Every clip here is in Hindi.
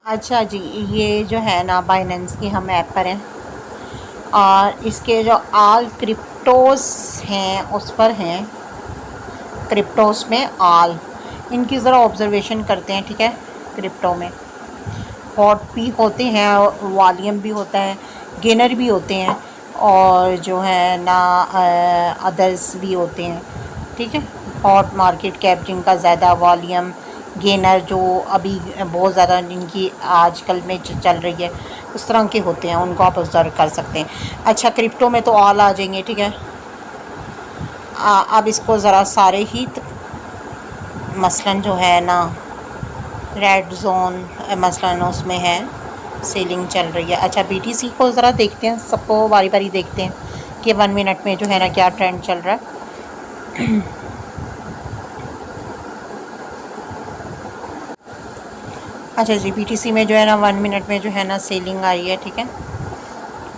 अच्छा जी, ये जो है ना बाइनेंस की हम ऐप पर हैं और इसके जो आल क्रिप्टोस हैं उस पर हैं। क्रिप्टोस में आल, इनकी ज़रा ऑब्जर्वेशन करते हैं, ठीक है। क्रिप्टो में हॉट भी होते हैं, वॉल्यूम भी होता है, गेनर भी होते हैं और जो है ना अदर्स भी होते हैं, ठीक है। हॉट मार्केट कैप जिनका ज़्यादा वॉल्यूम, गेनर जो अभी बहुत ज़्यादा जिनकी आजकल में चल रही है, उस तरह के होते हैं, उनको आप ऑब्ज़र्व कर सकते हैं। अच्छा, क्रिप्टो में तो ऑल आ जाएंगे, ठीक है। अब इसको ज़रा सारे ही मसलन जो है ना रेड जोन मसलन उसमें है, सेलिंग चल रही है। अच्छा, बीटीसी को ज़रा देखते हैं, सबको बारी बारी देखते हैं कि 1 मिनट में जो है ना क्या ट्रेंड चल रहा है। अच्छा जी, बीटीसी में जो है ना 1 मिनट में जो है ना सेलिंग आई है, ठीक है।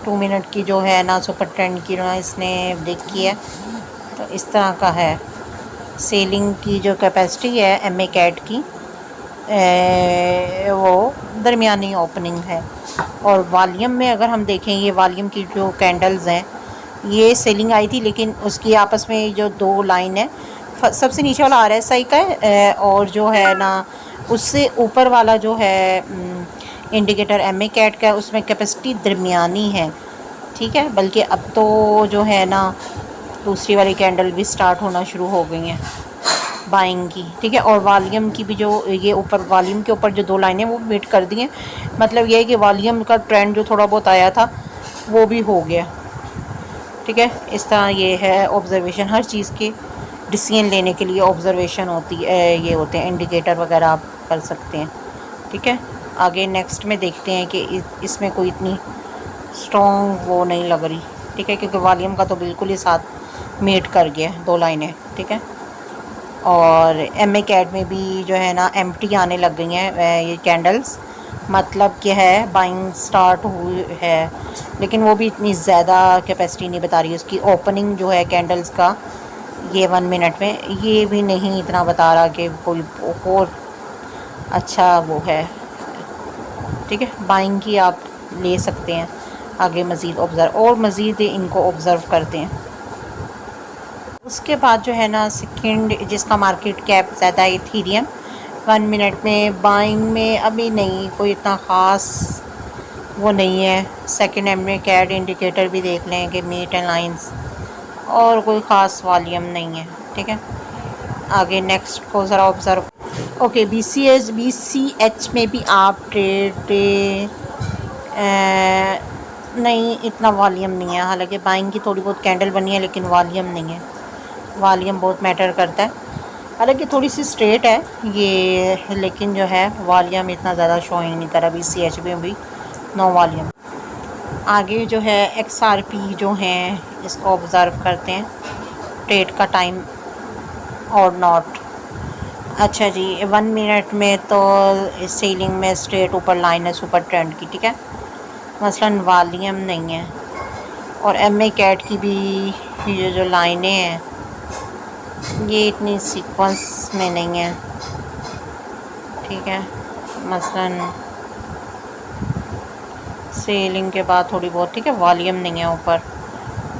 2 मिनट की जो है ना सुपर ट्रेंड की ना इसने ब्रेक की है, तो इस तरह का है। सेलिंग की जो कैपेसिटी है एमए कैट की वो दरमियानी ओपनिंग है। और वॉल्यूम में अगर हम देखें, ये वॉल्यूम की जो कैंडल्स हैं, ये सेलिंग आई थी लेकिन उसकी आपस में जो दो लाइन है, सबसे नीचे वाला आरएसआई का है और जो है ना उससे ऊपर वाला जो है इंडिकेटर एमए कैट का है, उसमें कैपेसिटी दरमियानी है, ठीक है। बल्कि अब तो जो है ना दूसरी वाली कैंडल भी स्टार्ट होना शुरू हो गई हैं बाइंग की, ठीक है। और वॉल्यूम की भी जो ये ऊपर वॉल्यूम के ऊपर जो दो लाइनें वो मीट कर दी हैं, मतलब ये है कि वॉल्यूम का ट्रेंड जो थोड़ा बहुत आया था वो भी हो गया, ठीक है। इस तरह ये है ऑब्जर्वेशन, हर चीज़ के डिसीजन लेने के लिए ऑब्जर्वेशन होती है, ये होते हैं इंडिकेटर वगैरह आप कर सकते हैं, ठीक है। आगे नेक्स्ट में देखते हैं कि इसमें कोई इतनी स्ट्रॉन्ग वो नहीं लग रही, ठीक है, क्योंकि वॉल्यूम का तो बिल्कुल ही साथ मीट कर गया दो लाइनें, ठीक है। और एमए कैट में भी जो है ना एम्प्टी आने लग गई हैं ये कैंडल्स, मतलब क्या है बाइंग स्टार्ट हुई है, लेकिन वो भी इतनी ज़्यादा कैपेसिटी नहीं बता रही। उसकी ओपनिंग जो है कैंडल्स का ये 1 मिनट में ये भी नहीं इतना बता रहा कि कोई और अच्छा वो है, ठीक है। बाइंग की आप ले सकते हैं। आगे मज़ीद ऑब्ज़र्व और मज़ीद इनको ऑब्ज़र्व करते हैं। उसके बाद जो है ना सेकंड जिसका मार्केट कैप ज़्यादा है, इथीरियम 1 मिनट में बाइंग में अभी नहीं कोई इतना ख़ास वो नहीं है। सेकंड एम कैड इंडिकेटर भी देख लें कि मीट एंड लाइंस, और कोई ख़ास वॉल्यूम नहीं है, ठीक है। आगे नेक्स्ट को ज़रा ऑब्ज़र्व। ओके, बीसीएच में भी आप ट्रेड नहीं, इतना वॉल्यूम नहीं है। हालांकि बाइंग की थोड़ी बहुत कैंडल बनी है लेकिन वॉल्यूम नहीं है। वॉल्यूम बहुत मैटर करता है, हालांकि थोड़ी सी स्ट्रेट है ये, लेकिन जो है वॉल्यूम इतना ज़्यादा शोइंग नहीं करा। बीसीएच में भी नो वॉल्यूम। आगे जो है एक्सआरपी जो हैं इसको ऑब्ज़र्व करते हैं, ट्रेड का टाइम और नॉट। अच्छा जी, 1 मिनट में तो सेलिंग में स्ट्रेट ऊपर लाइन है सुपर ट्रेंड की, ठीक है। मसलन वॉल्यूम नहीं है। और एमए कैट की भी ये जो लाइनें हैं ये इतनी सीक्वेंस में नहीं है, ठीक है। मसलन सेलिंग के बाद थोड़ी बहुत, ठीक है, वॉल्यूम नहीं है ऊपर,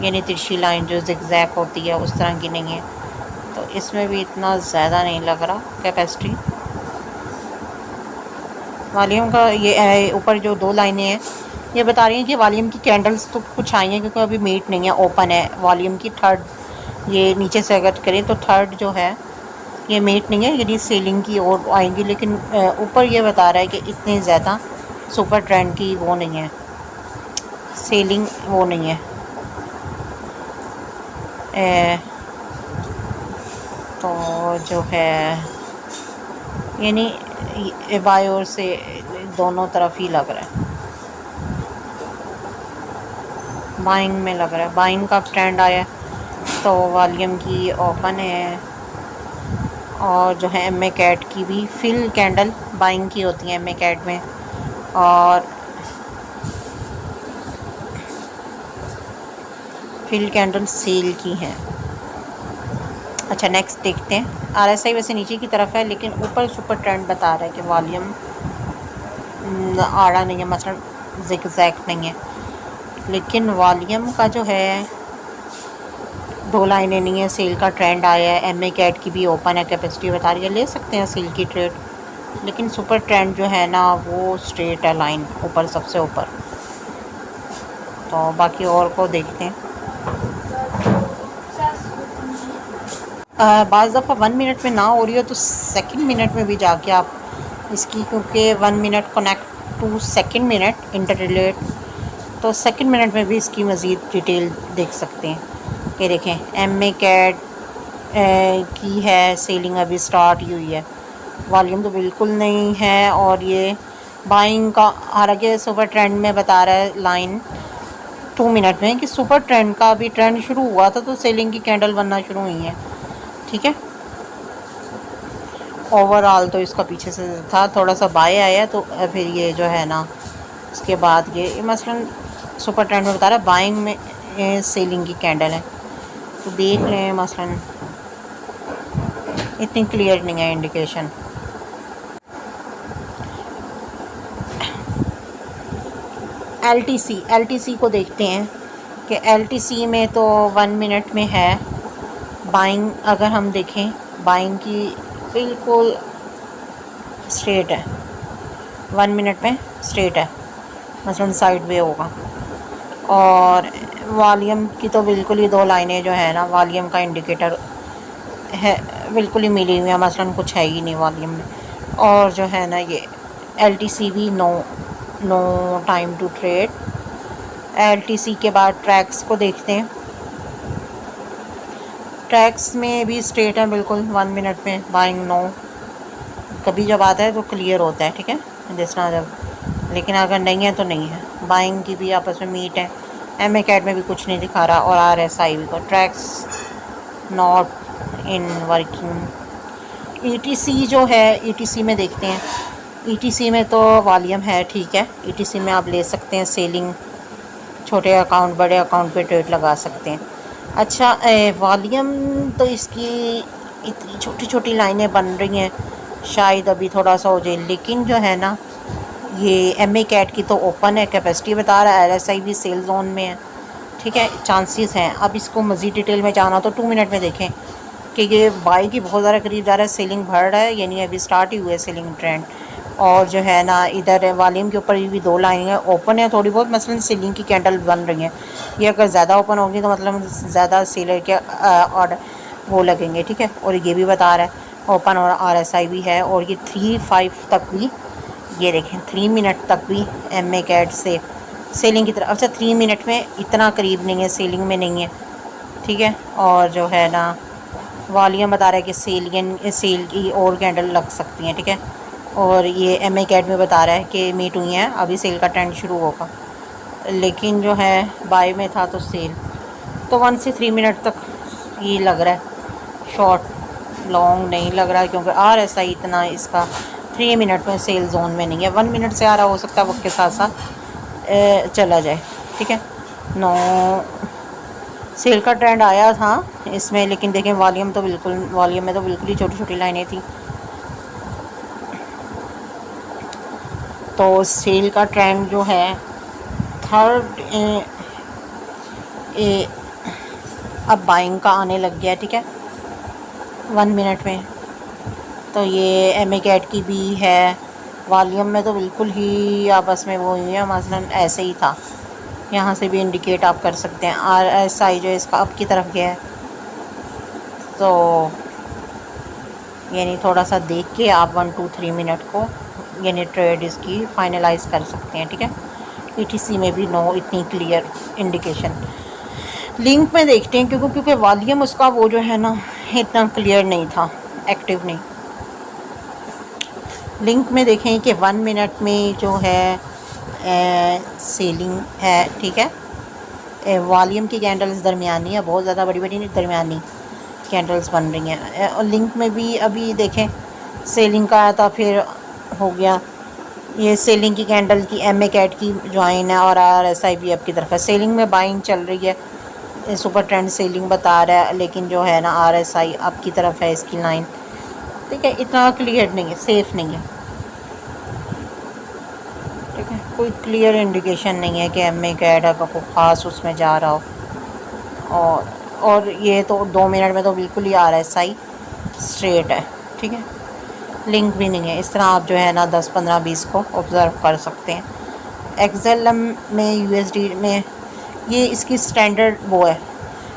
यानी तिरछी लाइन जो जिगजैग होती है उस तरह की नहीं है, तो इसमें भी इतना ज़्यादा नहीं लग रहा कैपेसिटी। वॉल्यूम का ये ऊपर जो दो लाइनें हैं ये बता रही हैं कि वॉल्यूम की कैंडल्स तो कुछ आई हैं, क्योंकि अभी मीट नहीं है, ओपन है वॉल्यूम की थर्ड। ये नीचे से अगर करें तो थर्ड जो है ये मीट नहीं है, यानी सेलिंग की ओर आएंगी, लेकिन ऊपर ये बता रहा है कि इतनी ज़्यादा सुपर ट्रेंड की वो नहीं है, सेलिंग वो नहीं है। तो जो है यानी बाई ओर से दोनों तरफ ही लग रहा है, बाइंग में लग रहा है। बाइंग का ट्रेंड आया तो वॉल्यूम की ओपन है, और जो है एमए कैट की भी फिल कैंडल बाइंग की होती है एमए कैट में, और फिल कैंडल सेल की हैं। अच्छा, नेक्स्ट देखते हैं। आरएसआई वैसे नीचे की तरफ है लेकिन ऊपर सुपर ट्रेंड बता रहा है कि वॉल्यूम आड़ा नहीं है, मसलन ज़िगज़ैग नहीं है। लेकिन वॉल्यूम का जो है 2 लाइनें नहीं है। सेल का ट्रेंड आया है, एम ए कैट की भी ओपन है, कैपेसिटी बता रही है, ले सकते हैं सेल की ट्रेड। लेकिन सुपर ट्रेंड जो है ना वो स्ट्रेट है लाइन ऊपर, सबसे ऊपर। तो बाकी और को देखते हैं। बाज़ दफ़ा 1 मिनट में ना हो रही हो तो सेकंड मिनट में भी जाके आप इसकी, क्योंकि 1 minute connect to second minute interrelate, तो सेकंड मिनट में भी इसकी मज़ीद डिटेल देख सकते हैं। ये देखें, एम ए कैट की है सेलिंग अभी स्टार्ट ही हुई है, वॉल्यूम तो बिल्कुल नहीं है। और ये बाइंग का, हालांकि सुपर ट्रेंड में बता रहा है लाइन 2 मिनट में कि सुपर ट्रेंड का अभी ट्रेंड शुरू हुआ था तो सेलिंग की कैंडल बनना शुरू हुई है। ठीक है, ओवरऑल तो इसका पीछे से था, थोड़ा सा बाय आया तो फिर ये जो है ना उसके बाद ये मसलन सुपर ट्रेंड में बता रहा है बाइंग में सेलिंग की कैंडल है। तो देख लें, मसलन इतनी क्लियर नहीं है इंडिकेशन। एलटीसी को देखते हैं कि एलटीसी में तो 1 मिनट में है बाइंग। अगर हम देखें बाइंग की बिल्कुल स्ट्रेट है, 1 मिनट में स्ट्रेट है, मसलन साइड वे होगा। और वॉल्यूम की तो बिल्कुल ही 2 लाइनें जो है ना, वॉल्यूम का इंडिकेटर है बिल्कुल ही मिली हुई है, मसलन कुछ है ही नहीं वॉल्यूम में। और जो है ना ये एलटीसी भी no time to trade. LTC के बाद ट्रैक्स को देखते हैं। ट्रैक्स में भी स्ट्रेट है बिल्कुल, 1 मिनट में बाइंग नो। कभी जब आता है तो क्लियर होता है, ठीक है, जिस तरह जब, लेकिन अगर नहीं है तो नहीं है। बाइंग की भी आपस में मीट है। एम ए कैट में भी कुछ नहीं दिखा रहा, और आर एस आई भी को tracks not in working. Etc जो है, ईटीसी में देखते हैं। ईटीसी में तो वॉल्यूम है, ठीक है, ईटीसी में आप ले सकते हैं सेलिंग, छोटे अकाउंट बड़े अकाउंट पे ट्रेड लगा सकते हैं। अच्छा, वॉल्यूम तो इसकी इतनी छोटी छोटी लाइनें बन रही हैं, शायद अभी थोड़ा सा हो जाए। लेकिन जो है ना ये एम ए कैट की तो ओपन है, कैपेसिटी बता रहा है, आर एस आई भी सेल जोन में है, ठीक है, चांसेस हैं। अब इसको मज़ीद डिटेल में जाना तो 2 मिनट में देखें कि ये बाई की बहुत ज़्यादा करीब जा रहा है, सेलिंग बढ़ रहा है, यानी अभी स्टार्ट ही हुआ है सेलिंग ट्रेंड। और जो है ना इधर वॉल्यूम के ऊपर भी 2 लाइन है, ओपन है थोड़ी बहुत, मसलन सेलिंग की कैंडल बन रही है। ये अगर ज़्यादा ओपन होगी तो मतलब ज़्यादा सेलर के ऑर्डर वो लगेंगे, ठीक है। और ये भी बता रहा है ओपन, और आर एस आई भी है। और ये 3-5 तक भी, ये देखें 3 मिनट तक भी एम ए कैट से सेलिंग की तरफ। अच्छा, 3 मिनट में इतना करीब नहीं है, सेलिंग में नहीं है, ठीक है। और जो है ना वॉल्यूम बता रहा है कि सेल की और कैंडल लग सकती हैं, ठीक है। और ये एम ए कैट में बता रहा है कि मीट हुई हैं, अभी सेल का ट्रेंड शुरू होगा। लेकिन जो है बाय में था तो सेल, तो 1 से 3 मिनट तक ये लग रहा है, शॉर्ट लॉन्ग नहीं लग रहा है, क्योंकि आर एस आई इतना इसका 3 मिनट में सेल जोन में नहीं है। 1 मिनट से आ रहा, हो सकता है वक्त के साथ साथ चला जाए, ठीक है। नो सेल का ट्रेंड आया था इसमें, लेकिन देखें वॉल्यूम में तो बिल्कुल ही छोटी छोटी लाइनें थी। तो सेल का ट्रेंड जो है थर्ड अब बाइंग का आने लग गया, ठीक है, 1 मिनट में। तो ये एम ए कैट की भी है, वॉल्यूम में तो बिल्कुल ही आपस में वो हुई है, मसलन ऐसे ही था। यहाँ से भी इंडिकेट आप कर सकते हैं। आर एस आई जो इसका अप की तरफ गया है, तो यानी थोड़ा सा देख के आप 1-2-3 मिनट को यानी ट्रेड इसकी फाइनलाइज कर सकते हैं, ठीक है। ईटीसी में भी नो इतनी क्लियर इंडिकेशन। लिंक में देखते हैं, क्योंकि वॉल्यूम उसका वो जो है ना इतना क्लियर नहीं था, एक्टिव नहीं। लिंक में देखें कि 1 मिनट में जो है सेलिंग है, ठीक है। वॉल्यूम की कैंडल्स दरमियानी है, बहुत ज़्यादा बड़ी बड़ी नहीं, दरमियानी कैंडल्स बन रही हैं। और लिंक में भी अभी देखें सेलिंग का आया था, फिर हो गया ये सेलिंग की कैंडल की एम ए कैट की ज्वाइन है, और आर एस आई भी अब की तरफ है। सेलिंग में बाइंग चल रही है, सुपर ट्रेंड सेलिंग बता रहा है, लेकिन जो है ना आर एस आई अब की तरफ है इसकी लाइन, ठीक है। इतना क्लियर नहीं है, सेफ़ नहीं है। ठीक है, कोई क्लियर इंडिकेशन नहीं है कि एम ए कैड अगर कोई ख़ास उसमें जा रहा हो। और ये तो 2 मिनट में तो बिल्कुल ही आ रहा है, सही स्ट्रेट है। ठीक है, लिंक भी नहीं है। इस तरह आप जो है ना 10 15 20 को ऑब्ज़र्व कर सकते हैं। एक्सेलम में यूएसडी में ये इसकी स्टैंडर्ड वो है।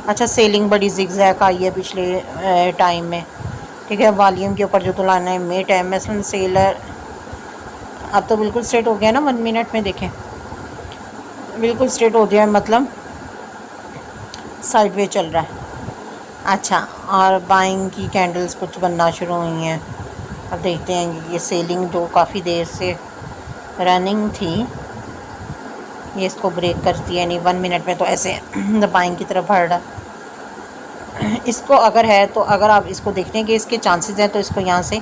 अच्छा, सेलिंग बड़ी जिगजैग आई है पिछले टाइम में। ठीक है, वॉल्यूम के ऊपर जो तुलना है मेट है, मसलन सेलर अब तो बिल्कुल स्ट्रेट हो गया ना 1 मिनट में, देखें बिल्कुल स्ट्रेट हो गया है, मतलब साइड वे चल रहा है। अच्छा, और बाइंग की कैंडल्स कुछ बनना शुरू हुई हैं। अब देखते हैं कि ये सेलिंग जो काफ़ी देर से रनिंग थी, ये इसको ब्रेक करती है नहीं 1 मिनट में, तो ऐसे बाइंग की तरफ बढ़ रहा। इसको अगर है तो अगर आप इसको देखते हैं कि इसके चांसेस हैं तो इसको यहाँ से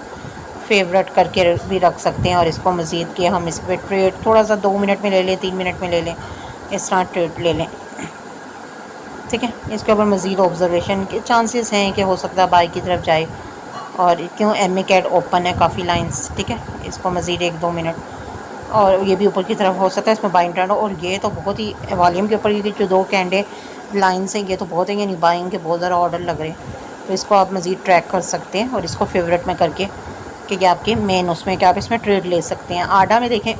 फेवरेट करके भी रख सकते हैं, और इसको मज़ीद कि हम इस पर ट्रेड थोड़ा सा 2 मिनट में ले लें, 3 मिनट में ले लें, इस तरह ट्रेड ले लें। ठीक है, इसके ऊपर मज़ीद ऑब्जर्वेशन के चांसेस हैं कि हो सकता है बाई की तरफ जाए, और क्यों एम ए कैट ओपन है काफ़ी लाइंस। ठीक है, इसको मज़ीद 1-2 मिनट, और ये भी ऊपर की तरफ हो सकता है, इसमें बाइंग ट्रेंड हो। और ये तो बहुत ही वॉल्यूम के ऊपर ये जो 2 कैंडे लाइन से, ये तो बहुत है, यानी बाइंग के बहुत ज़्यादा ऑर्डर लग रहे हैं। तो इसको आप मज़ीद ट्रैक कर सकते हैं और इसको फेवरेट में करके कि आपके मेन उसमें क्या आप इसमें ट्रेड ले सकते हैं। आडा में देखें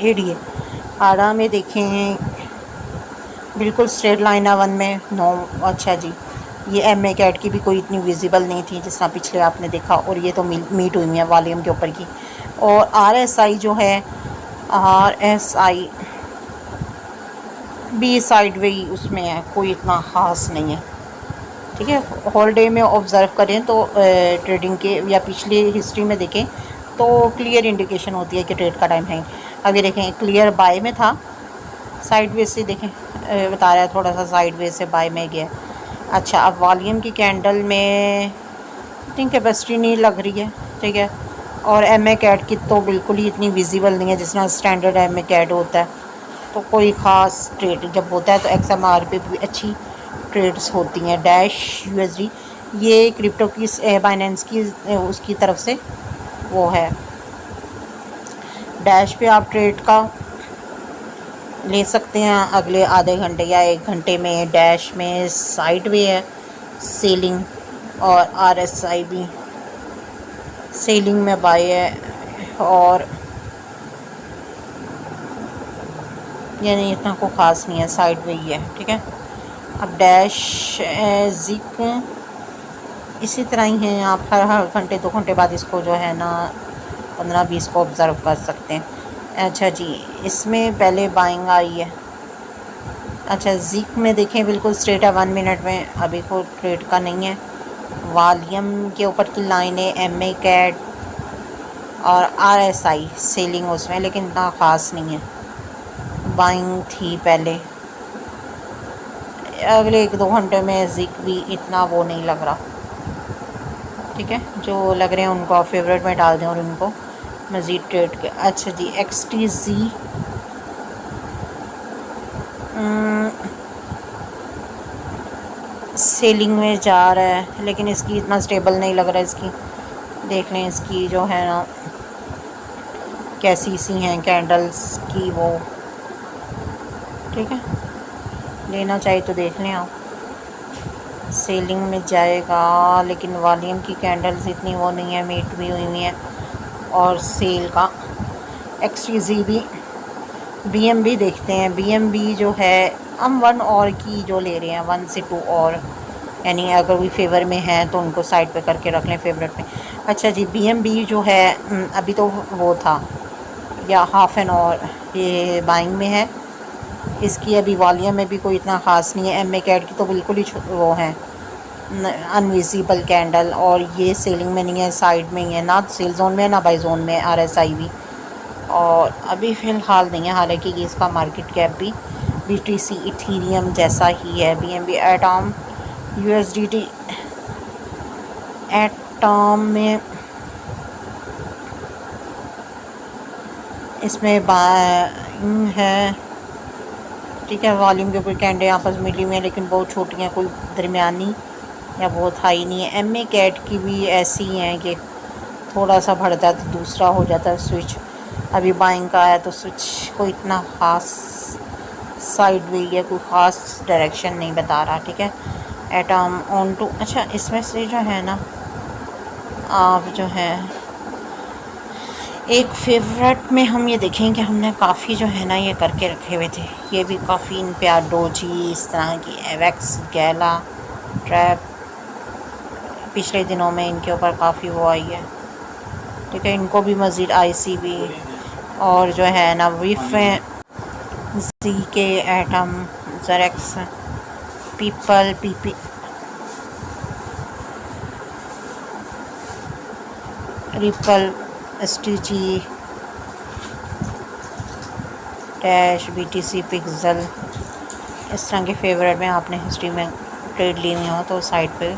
एडीए आडा में देखें बिल्कुल स्ट्रेट लाइन है 1 में 9। अच्छा जी, ये एम ए कैट की भी कोई इतनी विजिबल नहीं थी जिस तरह पिछले आपने देखा, और ये तो मीट हुई है वॉल्यूम के ऊपर की। और आर एस आई जो है, R S I B side way ही उसमें है, कोई इतना ख़ास नहीं है। ठीक है, होल डे में ऑब्ज़र्व करें तो ट्रेडिंग के या पिछली हिस्ट्री में देखें तो क्लियर इंडिकेशन होती है कि ट्रेड का टाइम है। अभी देखें क्लियर बाय में था, साइड वे से देखें बता रहा है थोड़ा सा साइड वे से बाय में गया। अच्छा, अब वॉल्यूम की कैंडल में इतनी कैपेसिटी नहीं लग रही है। ठीक है, और एम ए कैट की तो बिल्कुल ही इतनी विजिबल नहीं है जिस तरह स्टैंडर्ड एम ए कैट होता है। तो कोई ख़ास ट्रेड जब होता है तो एक्स एम आर पे भी अच्छी ट्रेड्स होती हैं। डैश यूएसडी ये क्रिप्टो की बाइनेंस की उसकी तरफ से वो है। डैश पे आप ट्रेड का ले सकते हैं अगले आधे घंटे या 1 घंटे में। डैश में साइड वे है सेलिंग, और आरएसआई भी सेलिंग में बाय है, और यानी इतना को ख़ास नहीं है, साइड वे ही है। ठीक है, अब डैश जिक इसी तरह ही है, आप हर घंटे 2 घंटे बाद इसको जो है ना 15-20 को ऑब्ज़र्व कर सकते हैं। अच्छा जी, इसमें पहले बाइंग आई है। अच्छा, जिक में देखें बिल्कुल स्ट्रेट है 1 मिनट में, अभी कोई ट्रेड का नहीं है। वॉल्यूम के ऊपर की लाइन है एम ए कैट और आर एस आई सेलिंग उसमें, लेकिन इतना ख़ास नहीं है। बाइंग थी पहले, अगले 1-2 घंटे में जिक भी इतना वो नहीं लग रहा। ठीक है, जो लग रहे हैं उनको आप फेवरेट में डाल दें और उनको मज़ीद ट्रेड के। अच्छा जी, एक्स टी जी सेलिंग में जा रहा है, लेकिन इसकी इतना स्टेबल नहीं लग रहा है। इसकी देख लें, इसकी जो है ना कैसी सी हैं कैंडल्स की वो। ठीक है, लेना चाहिए तो देख लें आप। सेलिंग में जाएगा, लेकिन वॉल्यूम की कैंडल्स इतनी वो नहीं है, मीट भी हुई है। और सेल का एक्सटीजी भी, बीएमबी देखते हैं। बीएमबी जो है हम 1 और की जो ले रहे हैं 1 से 2 और, यानी अगर कोई फेवर में है तो उनको साइड पे करके रख लें फेवरेट में। अच्छा जी, बीएमबी जो है अभी तो वो था या हाफ एन आवर ये बाइंग में है। इसकी अभी वॉल्यूम में भी कोई इतना ख़ास नहीं है। एम ए कैट की तो बिल्कुल ही वो है अनविजिबल कैंडल, और ये सेलिंग में नहीं है, साइड में ही है, ना सेल जोन में ना बाई जोन में। आरएसआई भी और अभी फ़िलहाल नहीं है, हालांकि ये इसका मार्केट कैप भी बीटीसी इथीरियम जैसा ही है। बीएमबी एटॉम यूएसडीटी एटॉम में इसमें बाइंग है। ठीक है, वॉल्यूम के ऊपर कैंडे आपस में मिली हुई हैं, लेकिन बहुत छोटी हैं, कोई दरमियानी या बहुत हाई नहीं है। एम ए कैट की भी ऐसी हैं कि थोड़ा सा बढ़ता है तो दूसरा हो जाता है स्विच। अभी बाइंग का आया तो स्विच कोई इतना ख़ास साइड वे या कोई ख़ास डायरेक्शन नहीं बता रहा, ठीक है। एटम ऑन टू, अच्छा इसमें से जो है ना आप जो है एक फेवरेट में हम ये देखें कि हमने काफ़ी जो है ना ये करके रखे हुए थे, ये भी काफ़ी इन पे डोजी इस तरह की एवेक्स गैला ट्रैप पिछले दिनों में इनके ऊपर काफ़ी वो आई है, ठीक है। इनको भी मज़ीद आईसी भी और जो है ना विफ जी के एटम जरेक्स people PP ripple STG dash BTC pixel इस तरह के फेवरेट में आपने हिस्ट्री में ट्रेड ली हुई हो तो साइड पे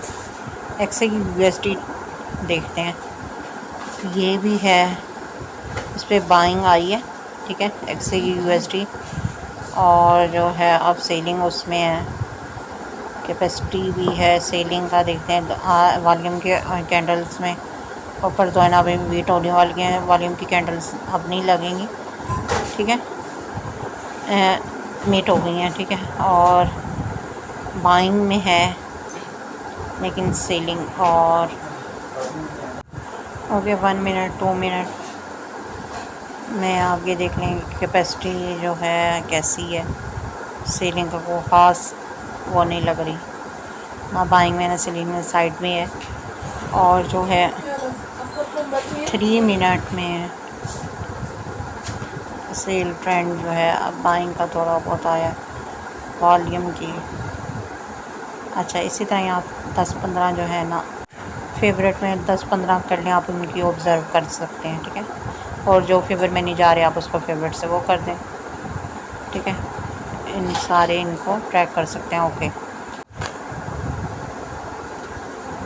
एक्से की यूएसडी देखते हैं। तो ये भी है, इस पर बाइंग आई है, ठीक है, एक्से की यूएसडी और जो है अब सेलिंग उसमें है, कैपेसिटी भी है सेलिंग का। देखते हैं वॉल्यूम के कैंडल्स में ऊपर तो है ना अभी वीट होने वाली हैं, वॉल्यूम की कैंडल्स अब नहीं लगेंगी, ठीक है, मीट हो गई हैं, ठीक है। और बाइंग में है लेकिन सेलिंग और ओके 1 मिनट 2 मिनट में आप ये देख लेंगे कैपेसिटी जो है कैसी है, सेलिंग का को ख़ास वो नहीं लग रही ना, बाइंग में ना सेलिंग में साइड में है। और जो है 3 मिनट में सेल ट्रेंड जो है अब बाइंग का थोड़ा बहुत आया वॉल्यूम की। अच्छा इसी तरह आप 10-15 जो है ना फेवरेट में 10-15 कर लें, आप उनकी ऑब्ज़र्व कर सकते हैं, ठीक है। और जो फेवरेट में नहीं जा रहे आप उसको फेवरेट से वो कर दें, ठीक है। इन सारे इनको ट्रैक कर सकते हैं, ओके।